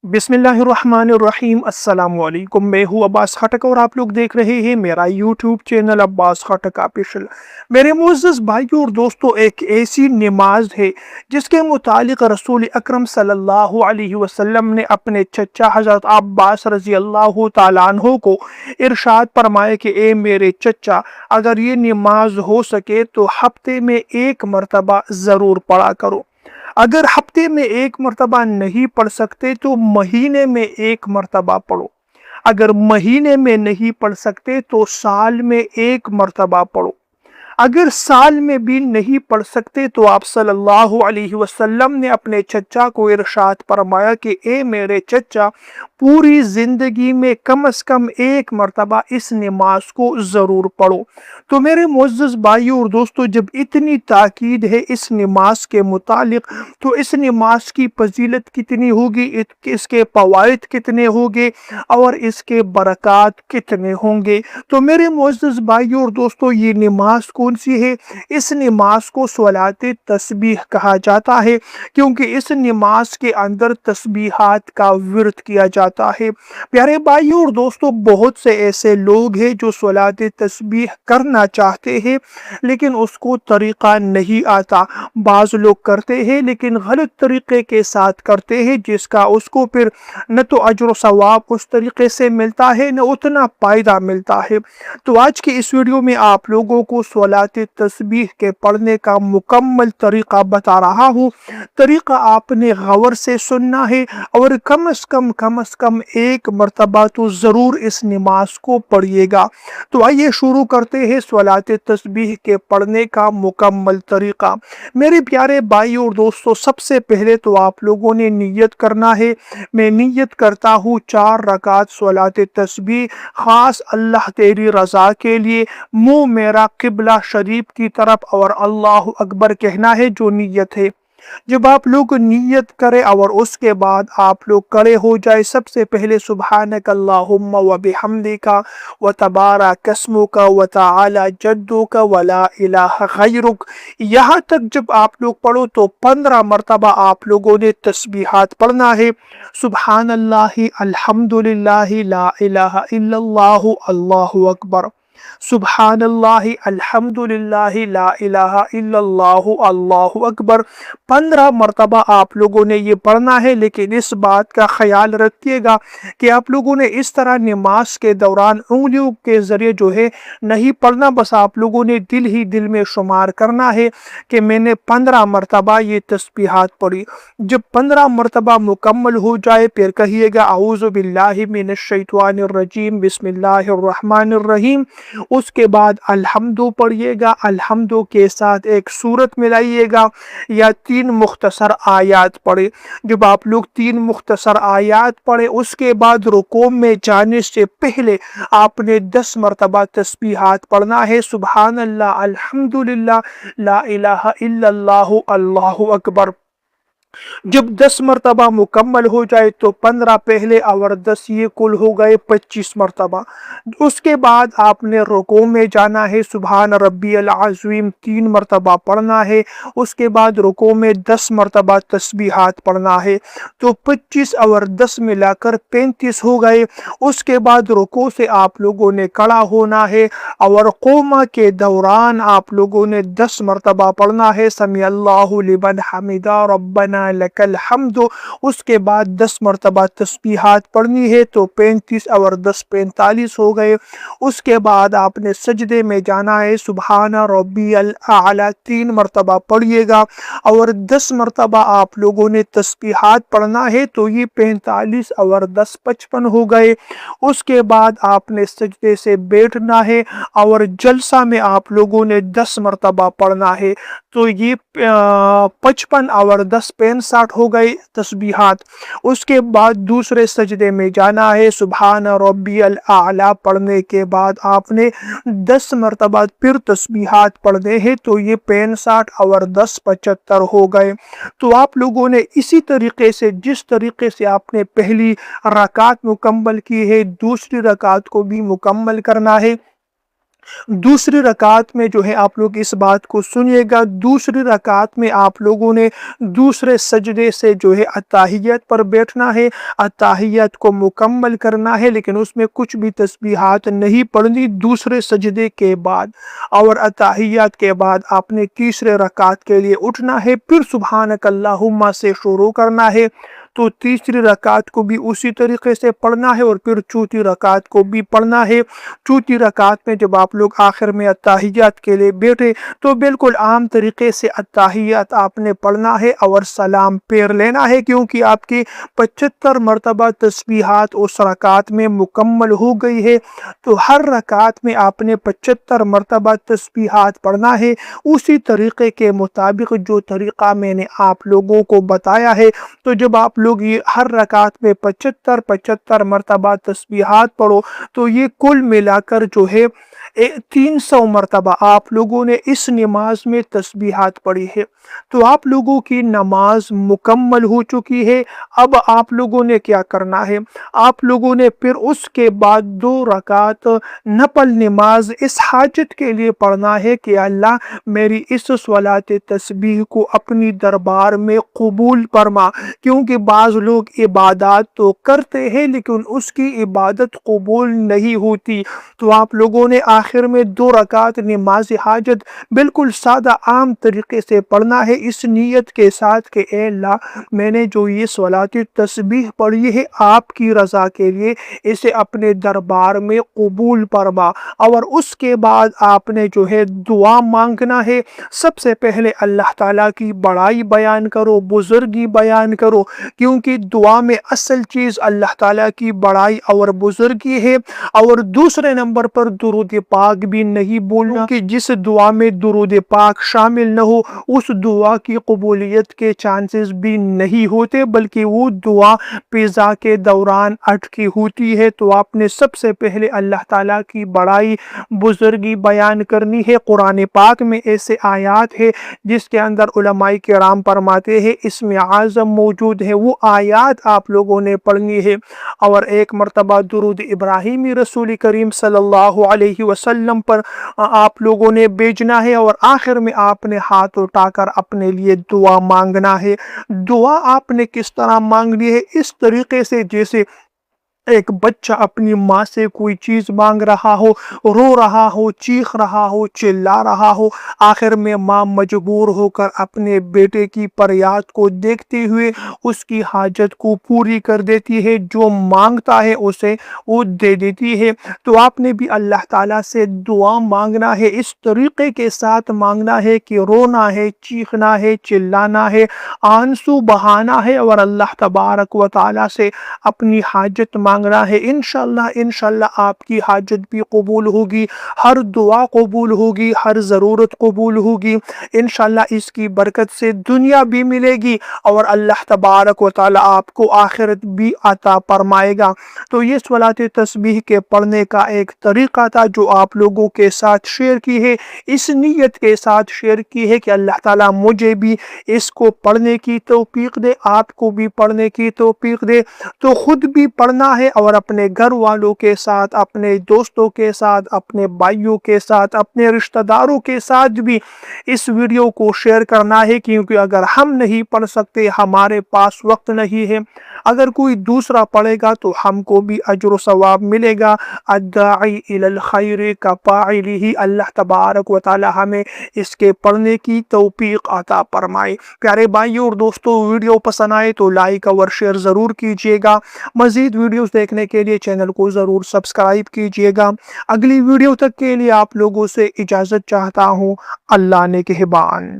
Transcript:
بسم اللہ الرحمن الرحیم۔ السلام علیکم، میں ہوں عباس خٹک اور آپ لوگ دیکھ رہے ہیں میرا یوٹیوب چینل عباس خٹک آفیشل۔ میرے معزز بھائیوں اور دوستوں، ایک ایسی نماز ہے جس کے متعلق رسول اکرم صلی اللہ علیہ وسلم نے اپنے چچا حضرت عباس رضی اللہ تعالیٰ عنہ کو ارشاد فرمایا کہ اے میرے چچا، اگر یہ نماز ہو سکے تو ہفتے میں ایک مرتبہ ضرور پڑھا کرو۔ اگر ہفتے میں ایک مرتبہ نہیں پڑھ سکتے تو مہینے میں ایک مرتبہ پڑھو۔ اگر مہینے میں نہیں پڑھ سکتے تو سال میں ایک مرتبہ پڑھو۔ اگر سال میں بھی نہیں پڑھ سکتے تو آپ صلی اللہ علیہ وسلم نے اپنے چچا کو ارشاد فرمایا کہ اے میرے چچا، پوری زندگی میں کم از کم ایک مرتبہ اس نماز کو ضرور پڑھو۔ تو میرے معزز بھائیوں اور دوستوں، جب اتنی تاکید ہے اس نماز کے متعلق تو اس نماز کی فضیلت کتنی ہوگی، اس کے فوائد کتنے ہوں گے اور اس کے برکات کتنے ہوں گے۔ تو میرے معزز بھائیوں اور دوستوں، یہ نماز کون سی ہے؟ اس نماز کو صلاۃ تسبیح کہا جاتا ہے، کیونکہ اس نماز کے اندر تسبیحات کا ورد کیا جاتا ہے۔ پیارے بھائیوں اور دوستوں، بہت سے ایسے لوگ ہیں جو صلاۃ تسبیح کرنا چاہتے ہیں لیکن اس کو طریقہ نہیں آتا۔ بعض لوگ کرتے ہیں لیکن غلط طریقے کے ساتھ کرتے ہیں، جس کا اس کو پھر نہ تو اجر و ثواب اس طریقے سے ملتا ہے نہ اتنا فائدہ ملتا ہے۔ تو آج کے اس ویڈیو میں آپ لوگوں کو صلاۃ تسبیح کے پڑھنے کا مکمل طریقہ بتا رہا ہوں۔ طریقہ آپ نے غور سے سننا ہے اور کم از کم ایک مرتبہ تو ضرور اس نماز کو پڑھیے گا۔ تو آئیے شروع کرتے ہیں صلاۃ تسبیح کے پڑھنے کا مکمل طریقہ۔ میرے پیارے بھائی اور دوستو، سب سے پہلے تو آپ لوگوں نے نیت کرنا ہے۔ میں نیت کرتا ہوں 4 رکعت صلاۃ تسبیح، خاص اللہ تیری رضا کے لیے، منہ میرا قبلہ شریف کی طرف اور اللہ اکبر کہنا ہے جو نیت ہے۔ جب آپ لوگ نیت کرے اور اس کے بعد آپ لوگ کھڑے ہو جائے، سب سے پہلے سبحانک اللہم و بحمدک و تبارک اسمک و تعالی جدک و لا الہ غیرک، یہاں تک جب آپ لوگ پڑھو تو 15 مرتبہ آپ لوگوں نے تسبیحات پڑھنا ہے۔ سبحان اللہ، الحمدللہ، لا الہ الا اللہ، اللہ اکبر۔ سبحان اللہ، الحمدللہ، لا الہ الا اللہ، اللہ اکبر۔ 15 مرتبہ آپ لوگوں نے یہ پڑھنا ہے، لیکن اس بات کا خیال رکھیے گا کہ آپ لوگوں نے اس طرح نماز کے دوران انگلیوں کے ذریعے جو ہے نہیں پڑھنا، بس آپ لوگوں نے دل ہی دل میں شمار کرنا ہے کہ میں نے 15 مرتبہ یہ تسبیحات پڑھی۔ جب 15 مرتبہ مکمل ہو جائے پھر کہیے گا اعوذ باللہ من الشیطان الرجیم، بسم اللہ الرحمن الرحیم۔ اس کے بعد الحمدو پڑھیے گا، الحمدو کے ساتھ ایک سورت ملائیے گا یا 3 مختصر آیات پڑھے۔ جب آپ لوگ 3 مختصر آیات پڑھے، اس کے بعد رکوع میں جانے سے پہلے آپ نے 10 مرتبہ تسبیحات پڑھنا ہے۔ سبحان اللہ، الحمدللہ، لا الہ الا اللہ، اللہ اکبر۔ جب 10 مرتبہ مکمل ہو جائے تو 15 پہلے اور 10 یہ کل ہو گئے 25 مرتبہ۔ اس کے بعد آپ نے رکوع میں جانا ہے، سبحان ربی العظیم 3 مرتبہ پڑھنا ہے۔ اس کے بعد رکوع میں 10 مرتبہ تسبیحات پڑھنا ہے، تو 25 اور 10 ملا کر 35 ہو گئے۔ اس کے بعد رکوع سے آپ لوگوں نے کھڑا ہونا ہے اور قوما کے دوران آپ لوگوں نے 10 مرتبہ پڑھنا ہے، سمیع اللہ لمن حمدہ ربنا لک الحمد۔ اس کے بعد 10 مرتبہ تسبیحات پڑھنی ہے، تو 35 اور 10 45 ہو گئے۔ اس کے بعد آپ نے سجدے میں جانا ہے، سبحان ربی الاعلی 3 مرتبہ پڑھیے گا اور 10 مرتبہ آپ لوگوں نے تسبیحات پڑھنا ہے، تو یہ 45 اور 10 55 ہو گئے۔ اس کے بعد آپ نے سجدے سے بیٹھنا ہے اور جلسہ میں آپ لوگوں نے 10 مرتبہ پڑھنا ہے، تو یہ 55 اور 10 65 ہو گئے تسبیحات۔ اس کے بعد دوسرے سجدے میں جانا ہے، سبحان ربی الاعلی پڑھنے کے بعد آپ نے 10 مرتبہ پھر تسبیحات پڑھنے ہیں، تو یہ 65 اور 10 75 ہو گئے۔ تو آپ لوگوں نے اسی طریقے سے، جس طریقے سے آپ نے پہلی رکعت مکمل کی ہے، دوسری رکعت کو بھی مکمل کرنا ہے۔ دوسری رکعت میں جو ہے آپ لوگ اس بات کو سنیے گا، دوسری رکعت میں آپ لوگوں نے دوسرے سجدے سے جو ہے اتحیات پر بیٹھنا ہے، اتحیات کو مکمل کرنا ہے، لیکن اس میں کچھ بھی تسبیحات نہیں پڑھنی دوسرے سجدے کے بعد، اور اتحیات کے بعد آپ نے تیسرے رکعت کے لیے اٹھنا ہے، پھر سبحانک اللہم سے شروع کرنا ہے، تو تیسری رکعت کو بھی اسی طریقے سے پڑھنا ہے، اور پھر چوتھی رکعت کو بھی پڑھنا ہے۔ چوتھی رکعت میں جب آپ لوگ آخر میں اتحیات کے لیے بیٹھے تو بالکل عام طریقے سے اتحیات آپ نے پڑھنا ہے اور سلام پھیر لینا ہے، کیونکہ آپ کی 75 مرتبہ تسبیحات اس رکعت میں مکمل ہو گئی ہے، تو ہر رکعت میں آپ نے 75 مرتبہ تسبیحات پڑھنا ہے، اسی طریقے کے مطابق جو طریقہ میں نے آپ لوگوں کو بتایا ہے۔ تو جب آپ لوگ یہ ہر رکعت میں 75 مرتبہ تسبیحات پڑھو تو یہ کل ملا کر جو ہے 300 مرتبہ آپ لوگوں نے اس نماز میں تسبیحات پڑھی ہے، تو آپ لوگوں کی نماز مکمل ہو چکی ہے۔ اب آپ لوگوں نے کیا کرنا ہے، آپ لوگوں نے پھر اس کے بعد 2 رکعت نفل نماز اس حاجت کے لیے پڑھنا ہے کہ اللہ میری اس صلاۃ تسبیح کو اپنی دربار میں قبول فرما، کیونکہ بعض لوگ عبادات تو کرتے ہیں لیکن اس کی عبادت قبول نہیں ہوتی، تو آپ لوگوں نے آخر میں 2 رکعت نماز حاجت بالکل سادہ عام طریقے سے پڑھنا ہے، اس نیت کے ساتھ کہ اے اللہ میں نے جو یہ صلاۃ تسبیح پڑھی ہے آپ کی رضا کے لیے اسے اپنے دربار میں قبول فرما، اور اس کے بعد آپ نے جو ہے دعا مانگنا ہے۔ سب سے پہلے اللہ تعالیٰ کی بڑائی بیان کرو، بزرگی بیان کرو، کیونکہ دعا میں اصل چیز اللہ تعالیٰ کی بڑائی اور بزرگی ہے، اور دوسرے نمبر پر درود پاک بھی نہیں بولنا، کہ جس دعا میں درود پاک شامل نہ ہو اس دعا کی قبولیت کے چانسز بھی نہیں ہوتے، بلکہ وہ دعا فضا کے دوران اٹکی ہوتی ہے۔ تو آپ نے سب سے پہلے اللہ تعالیٰ کی بڑائی بزرگی بیان کرنی ہے۔ قرآن پاک میں ایسے آیات ہے جس کے اندر علماء کرام فرماتے ہیں اسم اعظم موجود ہے، وہ آیات آپ لوگوں نے پڑھنی ہے، اور ایک مرتبہ درود ابراہیمی رسول کریم صلی اللہ علیہ وسلم پر آپ لوگوں نے بھیجنا ہے، اور آخر میں آپ نے ہاتھ اٹھا کر اپنے لیے دعا مانگنا ہے۔ دعا آپ نے کس طرح مانگنی ہے، اس طریقے سے جیسے ایک بچہ اپنی ماں سے کوئی چیز مانگ رہا ہو، رو رہا ہو، چیخ رہا ہو، چلا رہا ہو، آخر میں ماں مجبور ہو کر اپنے بیٹے کی فریاد کو دیکھتے ہوئے اس کی حاجت کو پوری کر دیتی ہے، جو مانگتا ہے اسے وہ دے دیتی ہے۔ تو آپ نے بھی اللہ تعالیٰ سے دعا مانگنا ہے، اس طریقے کے ساتھ مانگنا ہے کہ رونا ہے، چیخنا ہے، چلانا ہے، آنسو بہانا ہے، اور اللہ تبارک و تعالیٰ سے اپنی حاجت مانگنا ہے۔ انشاءاللہ آپ کی حاجت بھی قبول ہوگی، ہر دعا قبول ہوگی، ہر ضرورت قبول ہوگی، انشاءاللہ اس کی برکت سے دنیا بھی ملے گی اور اللہ تبارک و تعالی آپ کو آخرت بھی عطا فرمائے گا۔ تو یہ صلاۃ تسبیح کے پڑھنے کا ایک طریقہ تھا جو آپ لوگوں کے ساتھ شیئر کی ہے، اس نیت کے ساتھ شیئر کی ہے کہ اللہ تعالیٰ مجھے بھی اس کو پڑھنے کی توفیق دے، آپ کو بھی پڑھنے کی توفیق دے، تو خود بھی پڑھنا ہے اور اپنے گھر والوں کے ساتھ، اپنے دوستوں کے ساتھ، اپنے بھائیوں کے ساتھ، اپنے رشتہ داروں کے ساتھ بھی اس ویڈیو کو شیئر کرنا ہے، کیونکہ اگر ہم نہیں پڑھ سکتے، ہمارے پاس وقت نہیں ہے، اگر کوئی دوسرا پڑھے گا تو ہم کو بھی اجر و ثواب ملے گا۔ الداعی الی الخیر کفاعلہ، اللہ تبارک و تعالی ہمیں اس کے پڑھنے کی توفیق عطا فرمائے۔ پیارے بھائیوں اور دوستوں، ویڈیو پسند آئے تو لائک اور شیئر ضرور کیجیے گا، مزید ویڈیوز دیکھنے کے لیے چینل کو ضرور سبسکرائب کیجیے گا۔ اگلی ویڈیو تک کے لیے آپ لوگوں سے اجازت چاہتا ہوں، اللہ نے نگہبان۔